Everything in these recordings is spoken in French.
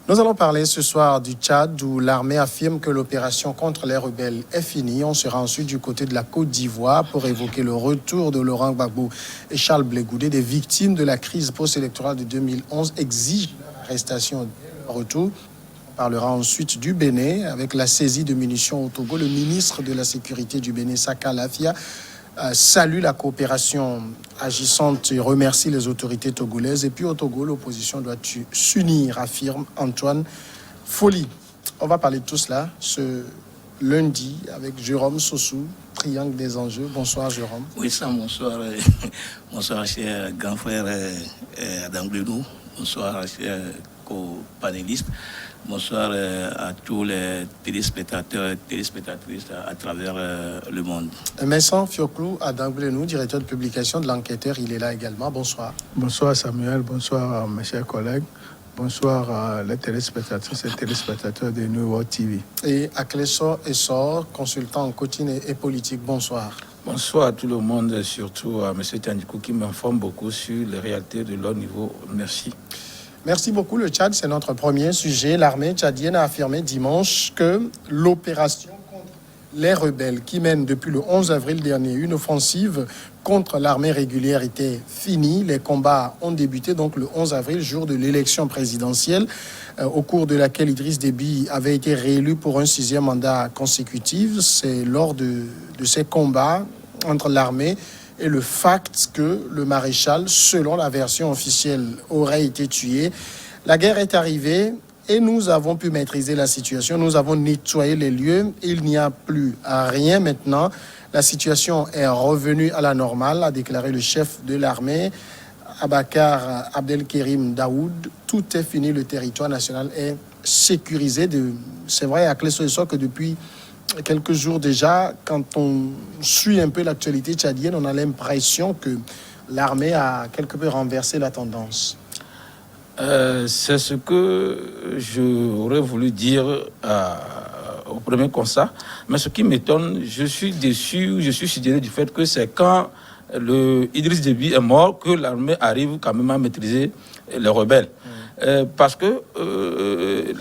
Nous allons parler ce soir du Tchad où l'armée affirme que l'opération contre les rebelles est finie. On sera ensuite du côté de la Côte d'Ivoire pour évoquer le retour de Laurent Gbagbo et Charles Blé Goudé. Des victimes de la crise post-électorale de 2011 exigent l'arrestation dès leur retour. On parlera ensuite du Bénin avec la saisie de munitions au Togo. Le ministre de la Sécurité du Bénin, Saka Lafia, salue la coopération agissante et remercie les autorités togolaises. Et puis au Togo, l'opposition doit s'unir, affirme Antoine Folie. On va parler de tout cela ce lundi avec Jérôme Sossou, Triangle des enjeux. Bonsoir Jérôme. Oui, bonsoir. Bonsoir cher grand frère Adam Glenou. Bonsoir cher co-panélistes. Bonsoir à tous les téléspectateurs et téléspectatrices à travers le monde. Vincent Fioclou, Adam Glenou, directeur de publication de l'Enquêteur, il est là également. Bonsoir. Bonsoir Samuel, bonsoir mes chers collègues. Bonsoir à les téléspectatrices et téléspectateurs de New World TV. Et Akleso Essor, consultant en coaching et politique. Bonsoir. Bonsoir à tout le monde, et surtout à M. Tandikou qui m'informe beaucoup sur les réalités de leur niveau. Merci. Merci beaucoup. Le Tchad, c'est notre premier sujet. L'armée tchadienne a affirmé dimanche que l'opération contre les rebelles qui mène depuis le 11 avril dernier une offensive contre l'armée régulière était finie. Les combats ont débuté donc le 11 avril, jour de l'élection présidentielle, au cours de laquelle Idriss Déby avait été réélu pour un 6e mandat consécutif. C'est lors de ces combats entre l'armée et le fait que le maréchal, selon la version officielle, aurait été tué. La guerre est arrivée et nous avons pu maîtriser la situation. Nous avons nettoyé les lieux. Il n'y a plus rien maintenant. La situation est revenue à la normale, a déclaré le chef de l'armée, Abakar Abdelkerim Daoud. Tout est fini, le territoire national est sécurisé. C'est vrai à Clé-sur-le-Soir que depuis quelques jours déjà, quand on suit un peu l'actualité tchadienne, on a l'impression que l'armée a quelque peu renversé la tendance. C'est ce que j'aurais voulu dire au premier constat. Mais ce qui m'étonne, je suis déçu, je suis sidéré du fait que c'est quand Idriss Déby est mort que l'armée arrive quand même à maîtriser les rebelles. Parce que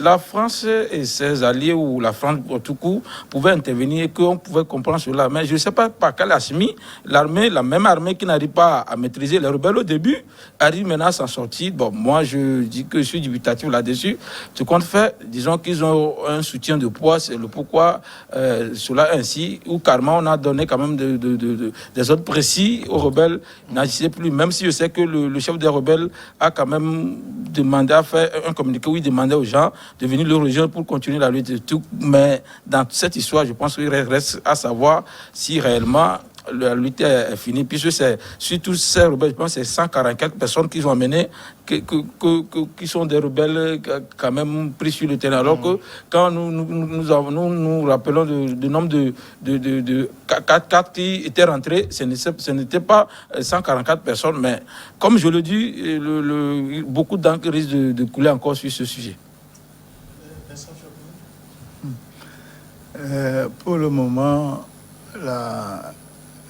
la France et ses alliés, ou la France pour tout coup, pouvaient intervenir et qu'on pouvait comprendre cela. Mais je ne sais pas par quelle asymétrie l'armée, la même armée qui n'arrive pas à maîtriser les rebelles au début, arrive maintenant à s'en sortir. Bon, moi je dis que je suis dubitatif là-dessus. Ce qu'on fait, disons qu'ils ont un soutien de poids, c'est le pourquoi cela ainsi, ou carrément on a donné quand même des ordres précis aux rebelles, n'agissaient plus, même si je sais que le chef des rebelles a quand même demandé à faire un communiqué où il demandait aux gens de venir le rejoindre pour continuer la lutte et tout. Mais dans cette histoire, je pense qu'il reste à savoir si réellement la lutte est finie, puisque c'est surtout ces rebelles, je pense que c'est 144 personnes qu'ils ont amenées, qui sont des rebelles quand même pris sur le terrain. Alors que quand nous rappelons du nombre de 4 qui étaient rentrés, ce n'était pas 144 personnes, mais comme je le dis, beaucoup d'encre risque de couler encore sur ce sujet. Pour le moment,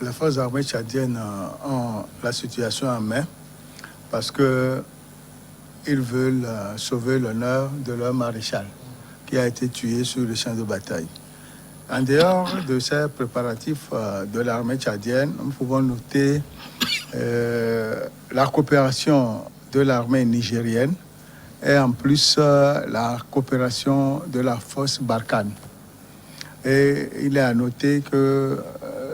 les forces armées tchadiennes ont la situation en main parce qu'ils veulent sauver l'honneur de leur maréchal qui a été tué sur le champ de bataille. En dehors de ces préparatifs de l'armée tchadienne, nous pouvons noter la coopération de l'armée nigérienne et en plus la coopération de la force Barkhane. Et il est à noter que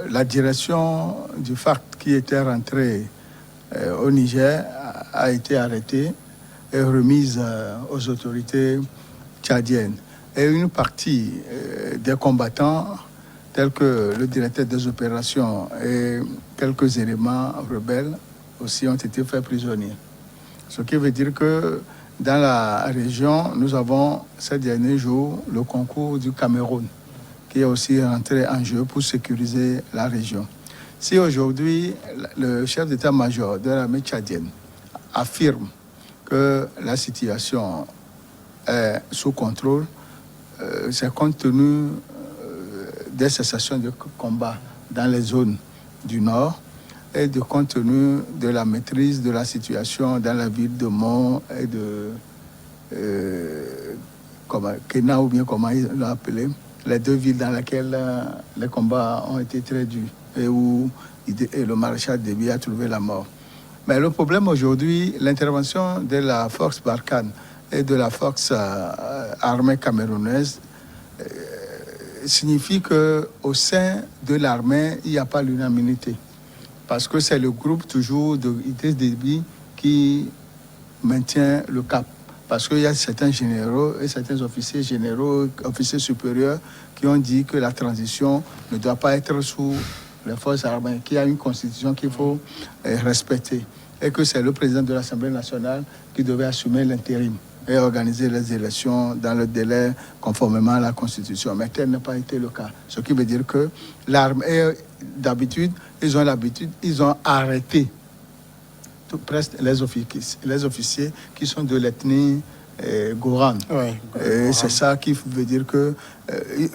la direction du FARC qui était rentrée au Niger a été arrêtée et remise aux autorités tchadiennes. Et une partie des combattants, tels que le directeur des opérations et quelques éléments rebelles, aussi ont été faits prisonniers. Ce qui veut dire que dans la région, nous avons ces derniers jours le concours du Cameroun, qui est aussi rentré en jeu pour sécuriser la région. Si aujourd'hui, le chef d'état-major de l'armée tchadienne affirme que la situation est sous contrôle, c'est compte tenu des cessations de combat dans les zones du nord et de compte tenu de la maîtrise de la situation dans la ville de Mont et comme Kena ou bien comment ils l'ont appelé, les deux villes dans lesquelles les combats ont été très durs et où le maréchal Déby a trouvé la mort. Mais le problème aujourd'hui, l'intervention de la force Barkhane et de la force armée camerounaise signifie qu'au sein de l'armée, il n'y a pas l'unanimité. Parce que c'est le groupe toujours de Idriss Déby qui maintient le cap. Parce qu'il y a certains généraux et certains officiers généraux, officiers supérieurs, qui ont dit que la transition ne doit pas être sous les forces armées, qu'il y a une constitution qu'il faut respecter. Et que c'est le président de l'Assemblée nationale qui devait assumer l'intérim et organiser les élections dans le délai conformément à la Constitution. Mais tel n'a pas été le cas. Ce qui veut dire que l'armée, d'habitude, ils ont arrêté presque les officiers qui sont de l'ethnie Goran. Oui, et c'est ça qui veut dire que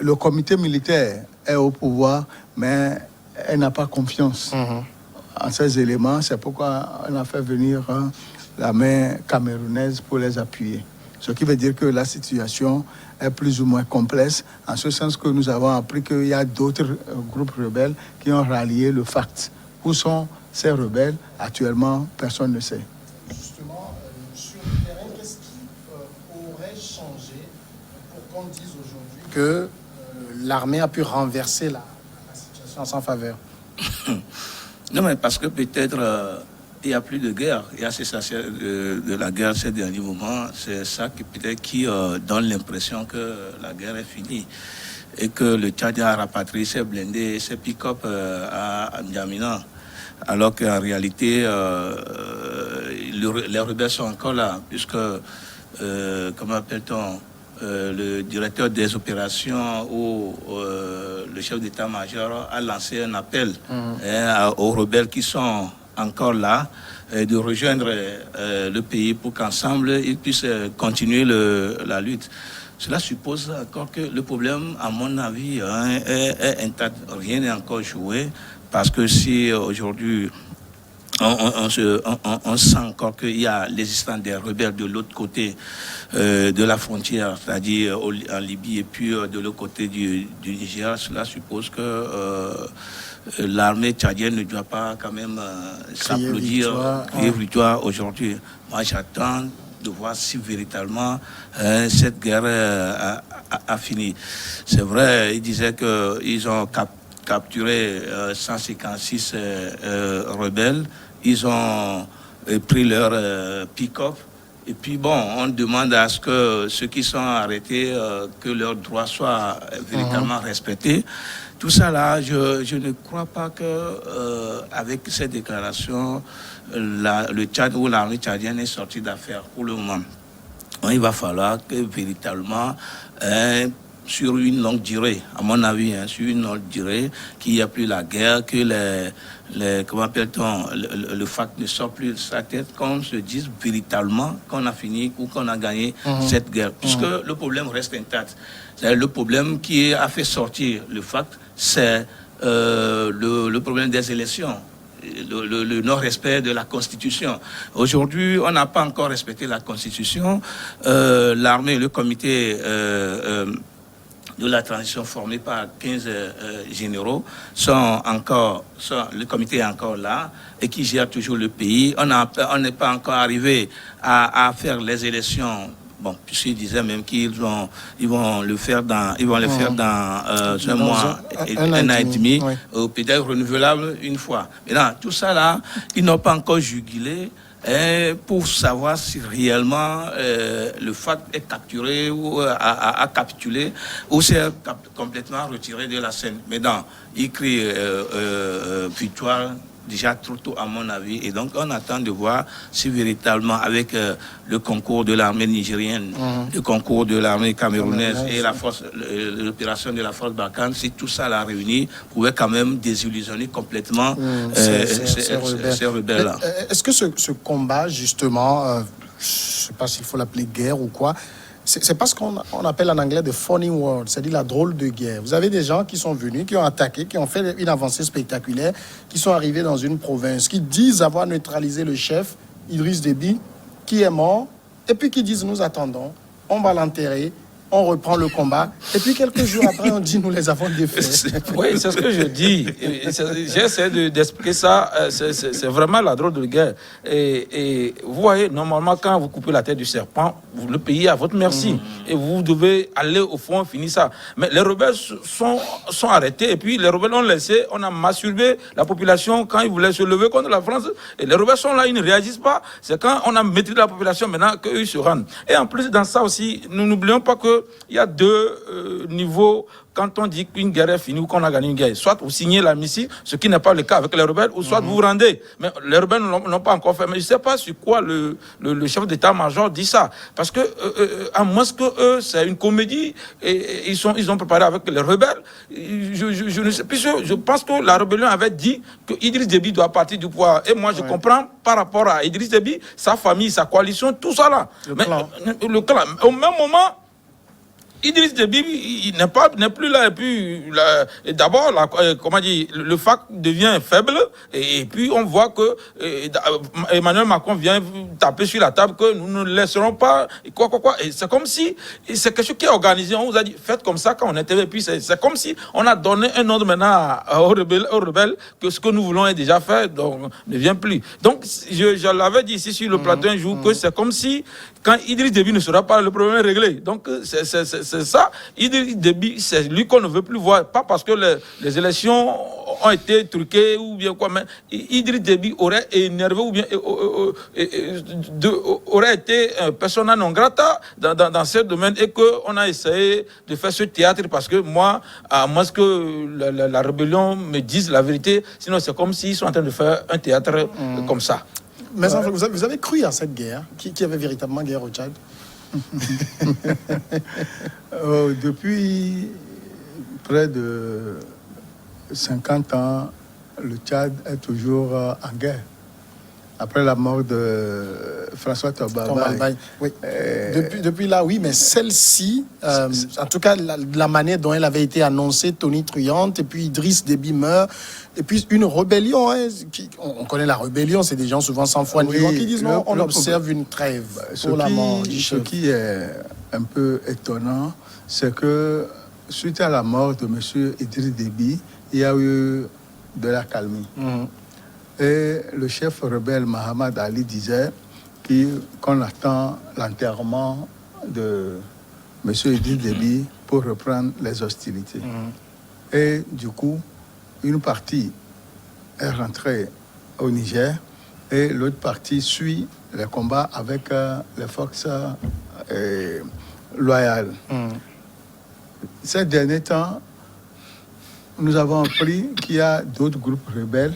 le comité militaire est au pouvoir, mais elle n'a pas confiance en ces éléments. C'est pourquoi on a fait venir la main camerounaise pour les appuyer. Ce qui veut dire que la situation est plus ou moins complexe, en ce sens que nous avons appris qu'il y a d'autres groupes rebelles qui ont rallié le FACT. Où sont ces rebelles? Actuellement, personne ne sait. Justement, sur le terrain, qu'est-ce qui aurait changé pour qu'on dise aujourd'hui que l'armée a pu renverser la situation en sa faveur? Non, mais parce que peut-être il n'y a plus de guerre. Il y a cessation de la guerre ces derniers moments. C'est ça qui peut-être qui donne l'impression que la guerre est finie. Et que le Tchad a rapatrié ses blindés, ses pick-up à N'Djamena. Alors qu'en réalité, les rebelles sont encore là, puisque, comment appelle-t-on, le directeur des opérations ou le chef d'état-major a lancé un appel aux rebelles qui sont encore là, de rejoindre le pays pour qu'ensemble ils puissent continuer la lutte. Cela suppose encore que le problème, à mon avis, est intact. Rien n'est encore joué, parce que si aujourd'hui on sent encore qu'il y a l'existence des rebelles de l'autre côté de la frontière, c'est-à-dire en Libye et puis de l'autre côté du Niger, cela suppose que l'armée tchadienne ne doit pas quand même s'applaudir, crier victoire aujourd'hui. Moi, j'attends de voir si véritablement cette guerre a fini. C'est vrai, ils disaient qu'ils ont capturé 156 rebelles, ils ont pris leur pick-up, et puis bon, on demande à ce que ceux qui sont arrêtés, que leurs droits soient véritablement respectés. Tout ça là, je ne crois pas que avec cette déclaration, le Tchad ou l'armée tchadienne est sortie d'affaire pour le moment. Il va falloir que véritablement, sur une longue durée, à mon avis, sur une longue durée, qu'il n'y a plus la guerre, que comment appelle-t-on, le FACT ne sort plus de sa tête, qu'on se dise véritablement qu'on a fini ou qu'on a gagné cette guerre. Puisque le problème reste intact. Le problème qui a fait sortir le FACT, c'est le problème des élections. Le non-respect de la Constitution. Aujourd'hui, on n'a pas encore respecté la Constitution. L'armée, le comité de la transition formé par 15 généraux le comité est encore là et qui gère toujours le pays. On n'est pas encore arrivé à faire les élections. Bon, puisqu'ils disaient même qu'ils vont le faire dans un mois, un an et demi, peut-être renouvelable une fois. Maintenant, tout ça là, ils n'ont pas encore jugulé pour savoir si réellement le FACT est capturé ou a capitulé ou s'est complètement retiré de la scène. Maintenant, ils crient victoire déjà trop tôt à mon avis, et donc on attend de voir si véritablement avec le concours de l'armée nigérienne, le concours de l'armée camerounaise et l'opération de la force Barkhane, si tout ça l'a réuni, pouvait quand même désillusionner complètement ces rebelles-là. Est-ce que ce combat, justement, je ne sais pas s'il faut l'appeler guerre ou quoi, c'est pas ce qu'on appelle en anglais the funny war, c'est-à-dire la drôle de guerre. Vous avez des gens qui sont venus, qui ont attaqué, qui ont fait une avancée spectaculaire, qui sont arrivés dans une province, qui disent avoir neutralisé le chef, Idriss Déby, qui est mort, et puis qui disent nous attendons, on va l'enterrer, on reprend le combat. Et puis quelques jours après, on dit nous les avons défaits. Oui, c'est ce que je dis. J'essaie d'expliquer ça. C'est vraiment la drôle de guerre. Et vous voyez, normalement, quand vous coupez la tête du serpent, vous le payez à votre merci. Et vous devez aller au fond, finir ça. Mais les rebelles sont arrêtés. Et puis les rebelles ont laissé, on a masturbé la population quand ils voulaient se lever contre la France. Et les rebelles sont là, ils ne réagissent pas. C'est quand on a maîtrisé la population maintenant qu'eux ils se rendent. Et en plus, dans ça aussi, nous n'oublions pas qu'il y a deux niveaux quand on dit qu'une guerre est finie ou qu'on a gagné une guerre. Soit vous signez l'amnistie, ce qui n'est pas le cas avec les rebelles, ou soit vous vous rendez. Mais les rebelles ne l'ont pas encore fait. Mais je ne sais pas sur quoi le chef d'état-major dit ça. Parce que, à moins que eux, c'est une comédie, et ils ont préparé avec les rebelles. Je ne sais plus. Je pense que la rébellion avait dit que Idriss Déby doit partir du pouvoir. Et moi, je comprends par rapport à Idriss Déby, sa famille, sa coalition, tout ça là. Le clan. Au même moment, Idriss Déby, il n'est plus là. Et puis, d'abord, comment dire, le FAC devient faible. Et puis, on voit que Emmanuel Macron vient taper sur la table que nous ne laisserons pas. Quoi. Et c'est comme si c'est quelque chose qui est organisé. On vous a dit, faites comme ça quand on était. Et puis, c'est comme si on a donné un ordre maintenant aux rebelles que ce que nous voulons est déjà fait. Donc, ne vient plus. Donc, je l'avais dit ici sur le plateau un jour que c'est comme si quand Idriss Déby ne sera pas, le problème est réglé. Donc, c'est ça. Idriss Déby, c'est lui qu'on ne veut plus voir. Pas parce que les élections ont été truquées ou bien quoi, mais Idriss Déby aurait énervé ou bien aurait été persona non grata dans ce domaine et qu'on a essayé de faire ce théâtre parce que moi, à moins que la rébellion me dise la vérité, sinon c'est comme s'ils sont en train de faire un théâtre comme ça. Mais enfin, vous avez cru à cette guerre qui avait véritablement guerre au Tchad? Depuis près de 50 ans, le Tchad est toujours en guerre. Après la mort de François Tombambaye. Oui. Depuis là, oui, mais celle-ci, en tout cas, la manière dont elle avait été annoncée, tonitruante, et puis Idriss Déby meurt, et puis une rébellion, hein, on connaît la rébellion, c'est des gens souvent sans foi ni loi qui disent non, on observe une trêve pour la mort du chef. Ce qui est un peu étonnant, c'est que suite à la mort de M. Idriss Déby, il y a eu de la calmie. Et le chef rebelle Mahamad Ali disait qu'on attend l'enterrement de M. Idriss Déby pour reprendre les hostilités. Et du coup, une partie est rentrée au Niger et l'autre partie suit les combats avec les forces loyales. Ces derniers temps, nous avons appris qu'il y a d'autres groupes rebelles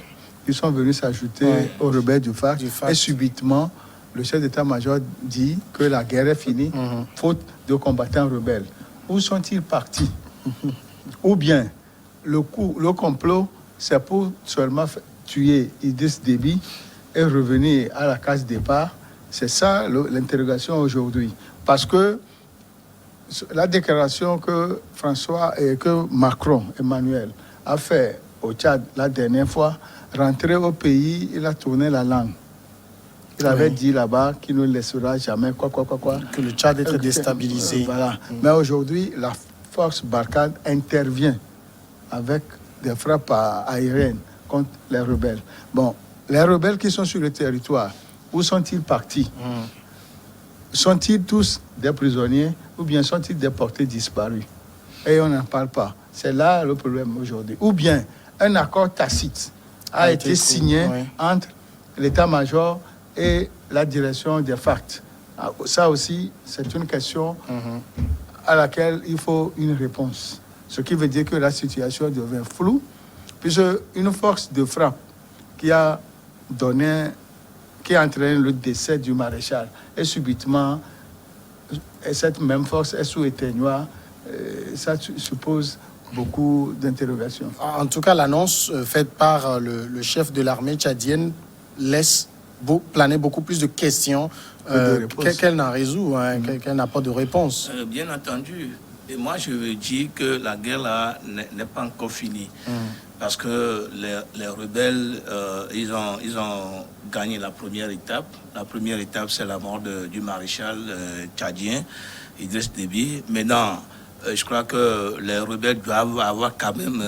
qui sont venus s'ajouter aux rebelles du FARC. Et subitement, le chef d'état-major dit que la guerre est finie, faute de combattants rebelles. Où sont-ils partis? Ou bien, le complot, c'est pour seulement tuer Idriss Déby et revenir à la case départ. C'est ça l'interrogation aujourd'hui. Parce que la déclaration que Macron, Emmanuel, a fait au Tchad la dernière fois, rentré au pays, il a tourné la langue. Il avait dit là-bas qu'il ne laissera jamais quoi. Que le Tchad est déstabilisé. Voilà. Mais aujourd'hui, la force Barkhane intervient avec des frappes aériennes contre les rebelles. Bon, les rebelles qui sont sur le territoire, où sont-ils partis? Sont-ils tous des prisonniers ou bien sont-ils déportés disparus? Et on n'en parle pas. C'est là le problème aujourd'hui. Ou bien un accord tacite a été signé entre l'état-major et la direction des FARC. Ça aussi, c'est une question à laquelle il faut une réponse. Ce qui veut dire que la situation devient floue, puisque une force de frappe qui a entraîné le décès du maréchal et subitement, cette même force est sous éteignoir, ça suppose beaucoup d'interrogations. En tout cas, l'annonce faite par le chef de l'armée tchadienne laisse planer beaucoup plus de questions qu'elle n'en résout, qu'elle n'a pas de réponse. Bien entendu. Et moi, je veux dire que la guerre là n'est pas encore finie. Parce que les rebelles, ils ont gagné la première étape. La première étape, c'est la mort du maréchal tchadien. Idriss Déby. Maintenant, je crois que les rebelles doivent avoir quand même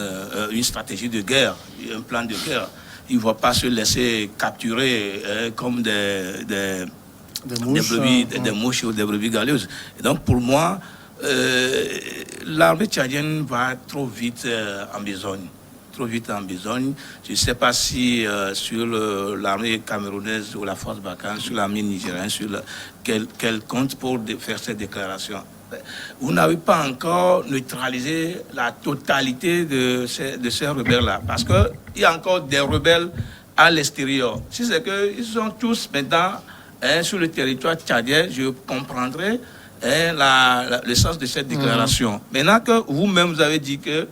une stratégie de guerre, un plan de guerre. Ils ne vont pas se laisser capturer comme des mouches ou des brebis galeuses. Et donc, pour moi, l'armée tchadienne va trop vite en besogne. Trop vite en besogne. Je ne sais pas si sur l'armée camerounaise ou la force Barkhane, sur l'armée nigérienne, quel compte pour faire cette déclaration. Vous n'avez pas encore neutralisé la totalité de ces rebelles-là, parce qu'il y a encore des rebelles à l'extérieur. Si c'est qu'ils sont tous maintenant sur le territoire tchadien, je comprendrai le sens de cette déclaration. Maintenant que vous-même vous avez dit qu'il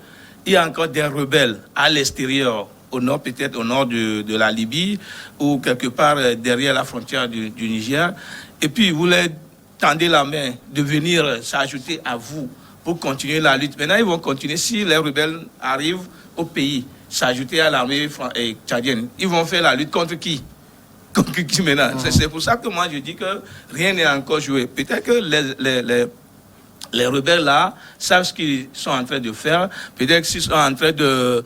y a encore des rebelles à l'extérieur, au nord, peut-être au nord de la Libye, ou quelque part derrière la frontière du Niger, et puis vous les tendez la main de venir s'ajouter à vous pour continuer la lutte. Maintenant, ils vont continuer. Si les rebelles arrivent au pays, s'ajouter à l'armée tchadienne, ils vont faire la lutte contre qui? Contre qui maintenant? C'est pour ça que moi, je dis que rien n'est encore joué. Peut-être que les rebelles là savent ce qu'ils sont en train de faire. Peut-être qu'ils sont en train de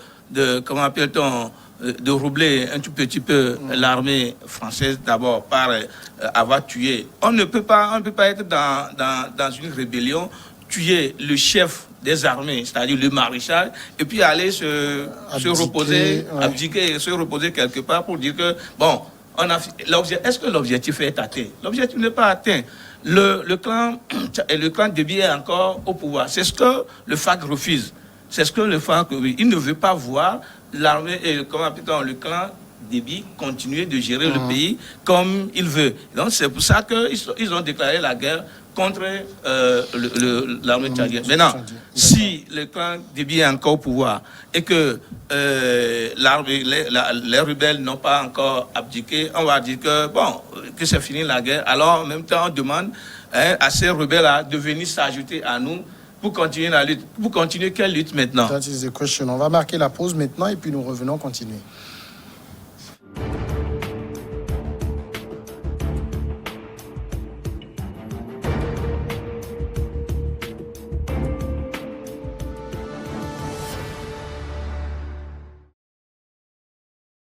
comment appelle-t-on, de roubler un tout petit peu l'armée française d'abord par avoir tué. On ne peut pas être dans une rébellion, tuer le chef des armées, c'est-à-dire le maréchal, et puis aller se reposer, abdiquer, se reposer quelque part pour dire que, bon, est-ce que l'objectif est atteint? L'objectif n'est pas atteint. Le clan Déby est encore au pouvoir. C'est ce que le FAC refuse. C'est ce que le FAC, il ne veut pas voir l'armée, le clan Déby continuer de gérer le pays comme il veut. Donc c'est pour ça qu'ils ont déclaré la guerre contre l'armée tchadienne. Maintenant, si le clan Déby est encore au pouvoir et que les rebelles n'ont pas encore abdiqué, on va dire que c'est fini la guerre. Alors en même temps, on demande à ces rebelles de venir s'ajouter à nous pour continuer la lutte. Pour continuer quelle lutte maintenant? That is the question. On va marquer la pause maintenant et puis nous revenons continuer.